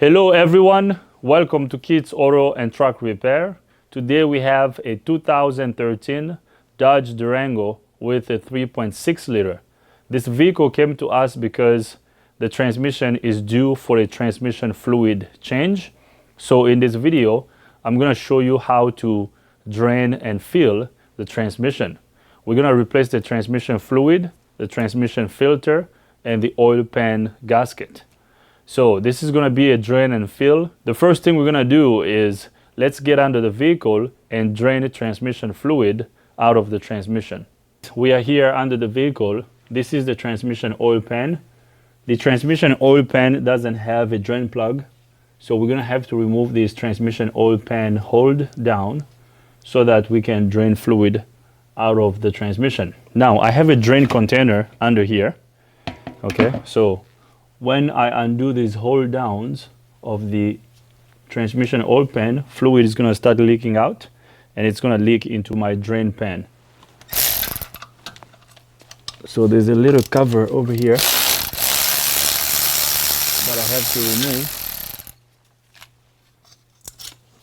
Hello everyone, welcome to Kids Auto and Truck Repair. Today we have a 2013 Dodge Durango with a 3.6 liter. This vehicle came to us because the transmission is due for a transmission fluid change. So in this video, I'm going to show you how to drain and fill the transmission. We're going to replace the transmission fluid, the transmission filter, and the oil pan gasket. So this is going to be a drain and fill. The first thing we're going to do is let's get under the vehicle and drain the transmission fluid out of the transmission. We are here under the vehicle. This is the transmission oil pan. The transmission oil pan doesn't have a drain plug, so we're going to have to remove this transmission oil pan hold down so that we can drain fluid out of the transmission. Now I have a drain container under here. Okay, so when I undo these hold downs of the transmission oil pan, fluid is going to start leaking out and it's going to leak into my drain pan. So there's a little cover over here that I have to remove.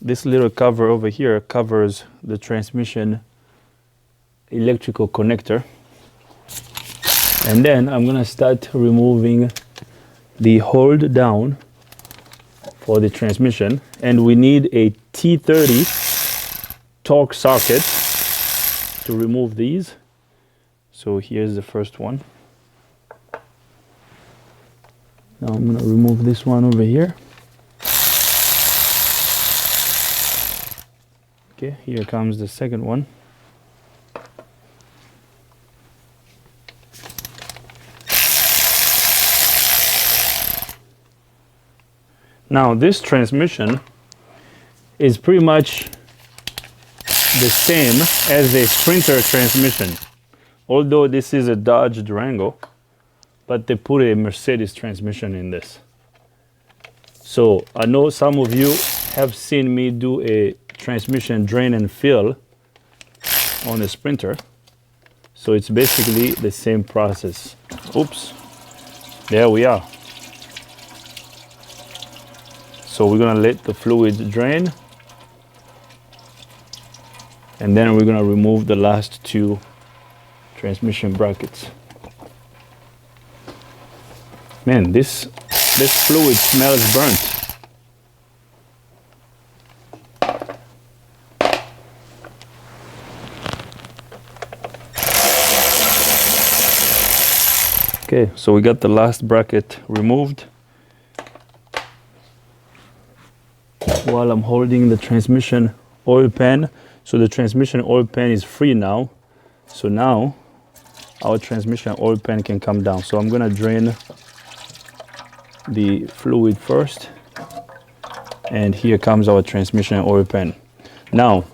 This little cover over here covers the transmission electrical connector. And then I'm going to start removing the hold down for the transmission, and we need a T30 torque socket to remove these. So here's the first one. Now I'm going to remove this one over here. Okay, here comes the second one. Now this transmission is pretty much the same as a Sprinter transmission. Although this is a Dodge Durango, but they put a Mercedes transmission in this. So I know some of you have seen me do a transmission drain and fill on a Sprinter. So it's basically the same process. Oops, there we are. So we're going to let the fluid drain, and then we're going to remove the last two transmission brackets. Man, this fluid smells burnt. Okay, so we got the last bracket removed. While I'm holding the transmission oil pan, so the transmission oil pan is free now. So now our transmission oil pan can come down. So I'm gonna drain the fluid first, and here comes our transmission oil pan. Now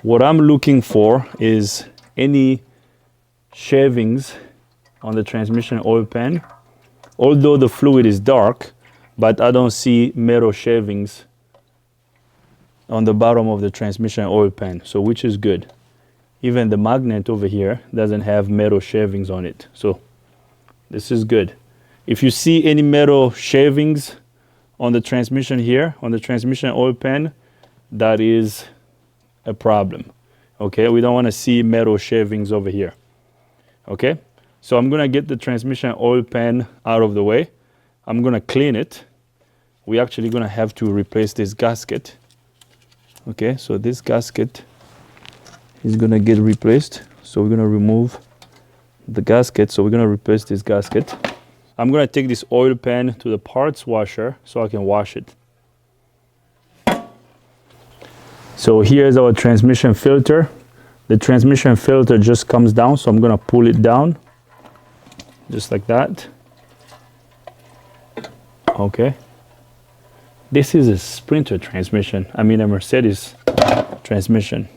what I'm looking for is any shavings on the transmission oil pan. Although the fluid is dark, but I don't see metal shavings on the bottom of the transmission oil pan, so which is good. Even the magnet over here doesn't have metal shavings on it, so this is good. If you see any metal shavings on the transmission here, on the transmission oil pan, that is a problem. Okay, we don't want to see metal shavings over here. Okay, so I'm gonna get the transmission oil pan out of the way. I'm gonna clean it. We're actually gonna have to replace this gasket. Okay, so this gasket is gonna get replaced. So we're gonna remove the gasket. So we're gonna replace this gasket. I'm gonna take this oil pan to the parts washer so I can wash it. So here's our transmission filter. The transmission filter just comes down, so I'm gonna pull it down, just like that. Okay. This is a Sprinter transmission, a Mercedes transmission.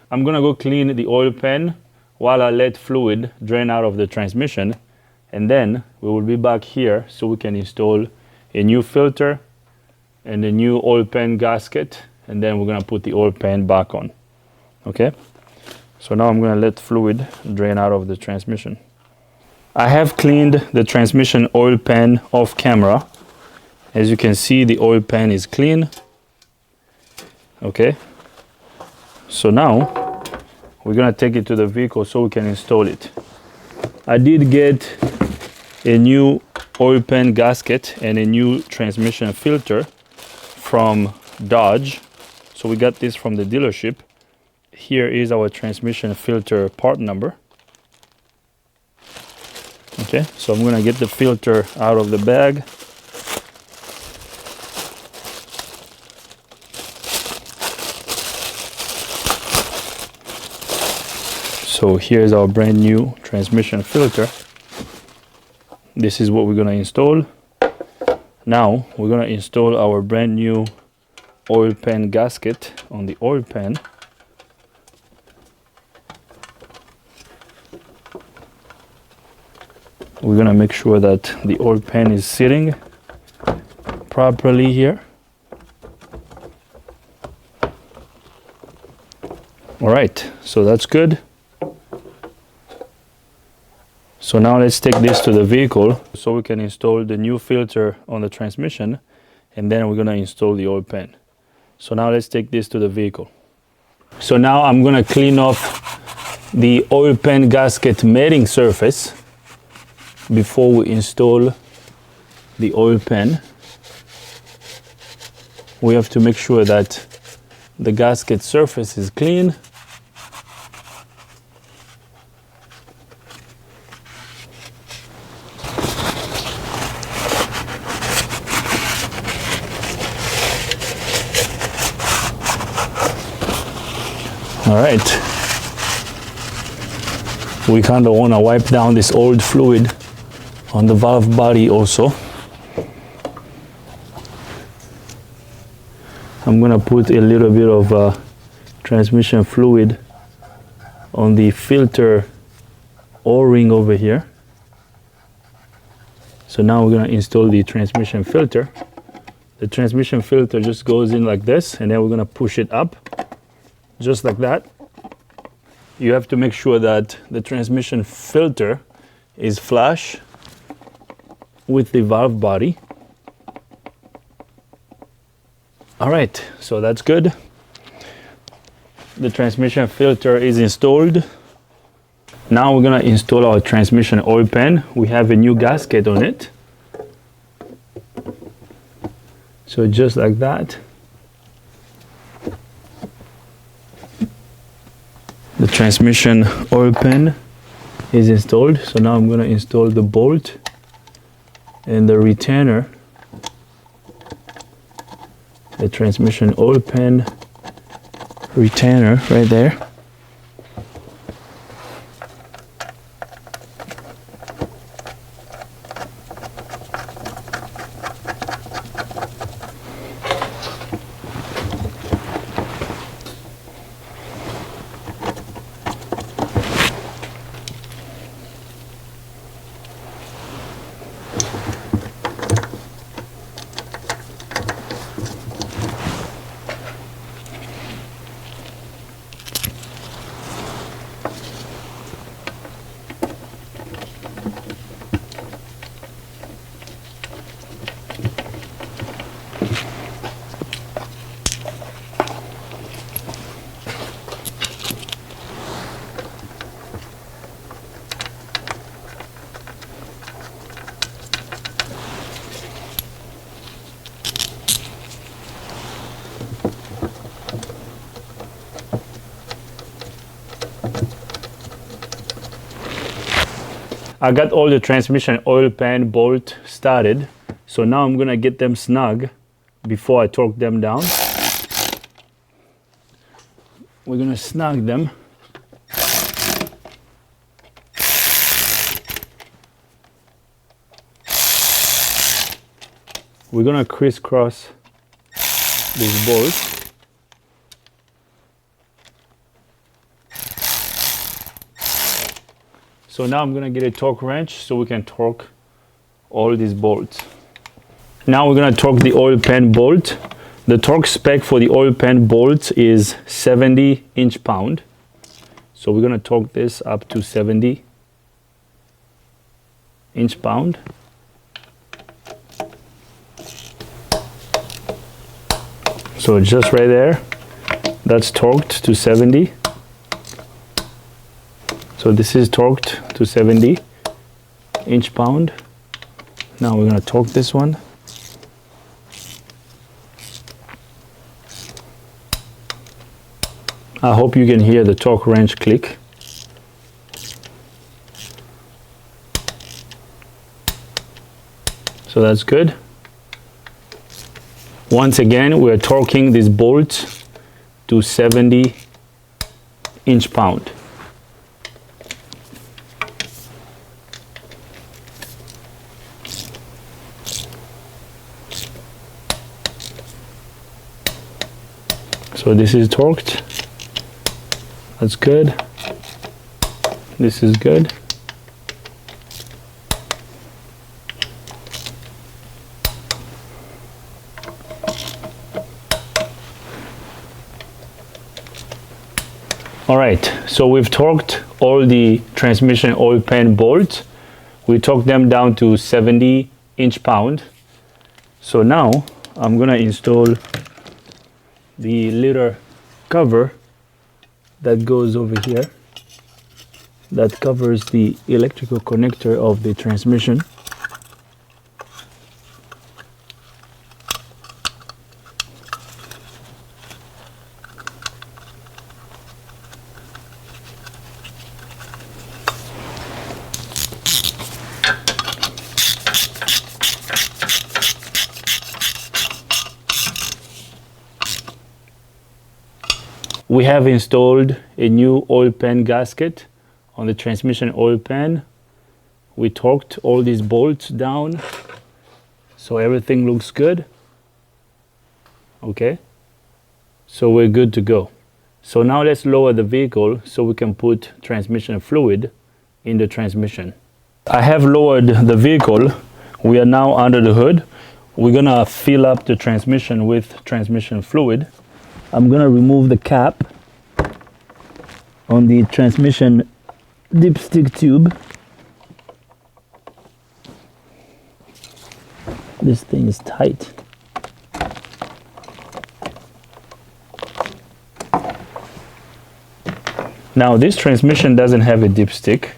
I'm gonna go clean the oil pan while I let fluid drain out of the transmission, and then we will be back here so we can install a new filter and a new oil pan gasket, and then we're gonna put the oil pan back on. Okay, so now I'm gonna let fluid drain out of the transmission. I have cleaned the transmission oil pan off camera, As you can see, the oil pan is clean. Okay, so now we're gonna take it to the vehicle so we can install it. I did get a new oil pan gasket and a new transmission filter from Dodge. So we got this from the dealership. Here is our transmission filter part number. Okay, so I'm gonna get the filter out of the bag. So here's our brand new transmission filter. This is what we're gonna install. Now we're gonna install our brand new oil pan gasket on the oil pan. We're gonna make sure that the oil pan is sitting properly here. All right, so that's good. So now let's take this to the vehicle so we can install the new filter on the transmission, and then we're gonna install the oil pan. So now let's take this to the vehicle. So now I'm gonna clean off the oil pan gasket matting surface before we install the oil pan. We have to make sure that the gasket surface is clean. All right, we kind of want to wipe down this old fluid on the valve body also. I'm gonna put a little bit of transmission fluid on the filter O-ring over here. So now we're gonna install the transmission filter. The transmission filter just goes in like this, and then we're gonna push it up. Just like that. You have to make sure that the transmission filter is flush with the valve body. All right, so that's good. The transmission filter is installed. Now we're gonna install our transmission oil pan. We have a new gasket on it. So just like that. The transmission oil pan is installed. So now I'm going to install the bolt and the retainer. The transmission oil pan retainer right there. I got all the transmission oil pan bolt started, so now I'm gonna get them snug before I torque them down. We're gonna snug them. We're gonna crisscross these bolts. So now I'm gonna get a torque wrench so we can torque all these bolts. Now we're gonna torque the oil pan bolt. The torque spec for the oil pan bolt is 70 inch-pound. So we're gonna torque this up to 70 inch-pound. So just right there, that's torqued to 70. So this is torqued to 70 inch-pound. Now we're going to torque this one. I hope you can hear the torque wrench click. So that's good. Once again, we're torquing this bolt to 70 inch-pound. So this is torqued. That's good. This is good. All right, so we've torqued all the transmission oil pan bolts. We torqued them down to 70 inch-pound. So now I'm gonna install the little cover that goes over here that covers the electrical connector of the transmission. We have installed a new oil pan gasket on the transmission oil pan. We torqued all these bolts down, so everything looks good. Okay, so we're good to go. So now let's lower the vehicle so we can put transmission fluid in the transmission. I have lowered the vehicle. We are now under the hood. We're gonna fill up the transmission with transmission fluid. I'm gonna remove the cap on the transmission dipstick tube. This thing is tight. Now this transmission doesn't have a dipstick.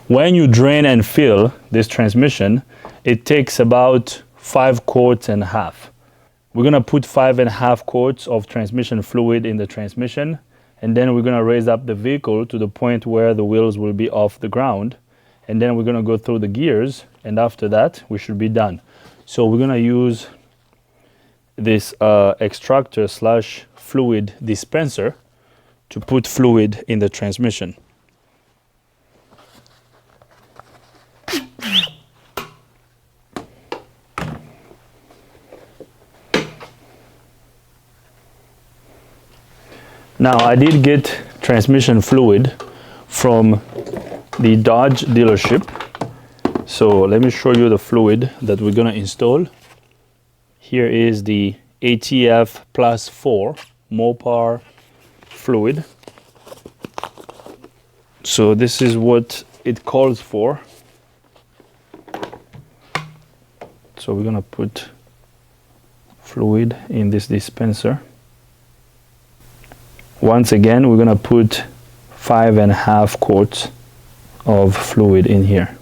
When you drain and fill this transmission, it takes about 5 quarts and a half. We're gonna put 5.5 quarts of transmission fluid in the transmission, and then we're gonna raise up the vehicle to the point where the wheels will be off the ground, and then we're gonna go through the gears, and after that we should be done. So we're gonna use this extractor slash fluid dispenser to put fluid in the transmission. Now I did get transmission fluid from the Dodge dealership. So let me show you the fluid that we're gonna install. Here is the ATF plus 4 Mopar fluid. So this is what it calls for. So we're gonna put fluid in this dispenser. Once again, we're gonna put 5.5 quarts of fluid in here.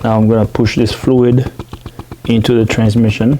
Now I'm going to push this fluid into the transmission.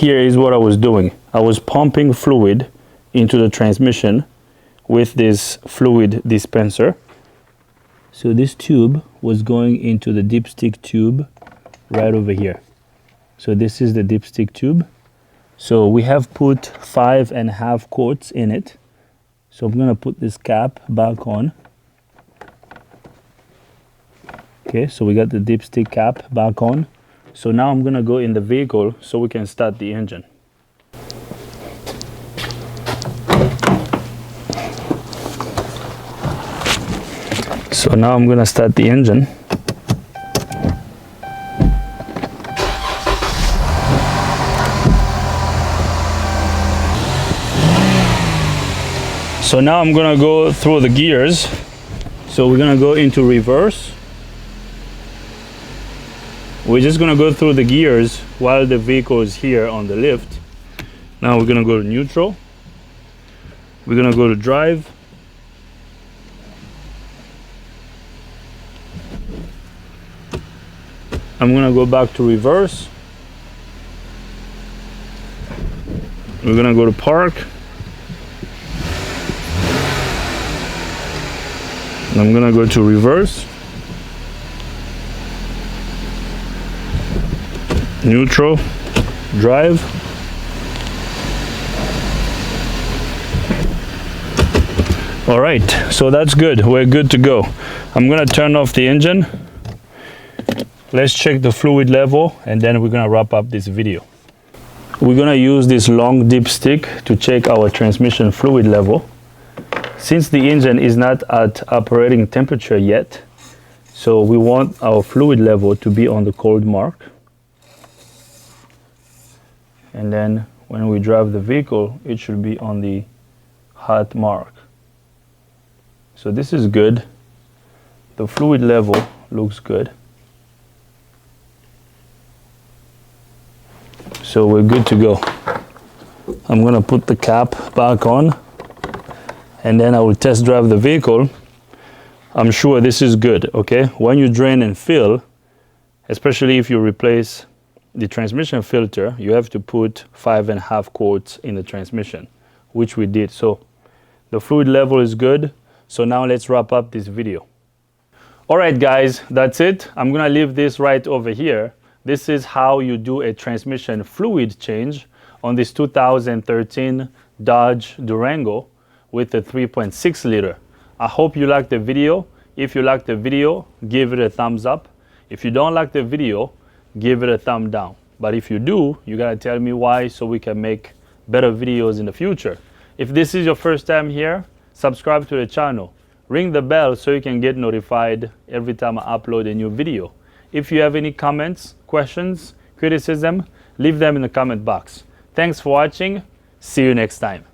Here is what I was doing. I was pumping fluid into the transmission with this fluid dispenser. So this tube was going into the dipstick tube right over here. So this is the dipstick tube. So we have put 5.5 quarts in it. So I'm gonna put this cap back on. Okay, so we got the dipstick cap back on. So now I'm gonna go in the vehicle so we can start the engine. So now I'm gonna start the engine. So now I'm gonna go through the gears. So we're gonna go into reverse. We're just gonna go through the gears while the vehicle is here on the lift. Now we're gonna go to neutral. We're gonna go to drive. I'm gonna go back to reverse. We're gonna go to park. I'm gonna go to reverse. Neutral, drive. All right, so that's good. We're good to go. I'm gonna turn off the engine. Let's check the fluid level and then we're gonna wrap up this video. We're gonna use this long dipstick to check our transmission fluid level. Since the engine is not at operating temperature yet, so we want our fluid level to be on the cold mark. And then when we drive the vehicle, it should be on the hot mark. So this is good. The fluid level looks good. So we're good to go. I'm gonna put the cap back on and then I will test drive the vehicle. I'm sure this is good, okay? When you drain and fill, especially if you replace the transmission filter, you have to put 5.5 quarts in the transmission, which we did. So the fluid level is good. So now let's wrap up this video. All right, guys, that's it. I'm gonna leave this right over here. This is how you do a transmission fluid change on this 2013 Dodge Durango with a 3.6 liter. I hope you liked the video. If you liked the video, give it a thumbs up. If you don't like the video, give it a thumb down. But if you do, you gotta tell me why so we can make better videos in the future. If this is your first time here, subscribe to the channel. Ring the bell so you can get notified every time I upload a new video. If you have any comments, questions, criticism, leave them in the comment box. Thanks for watching. See you next time.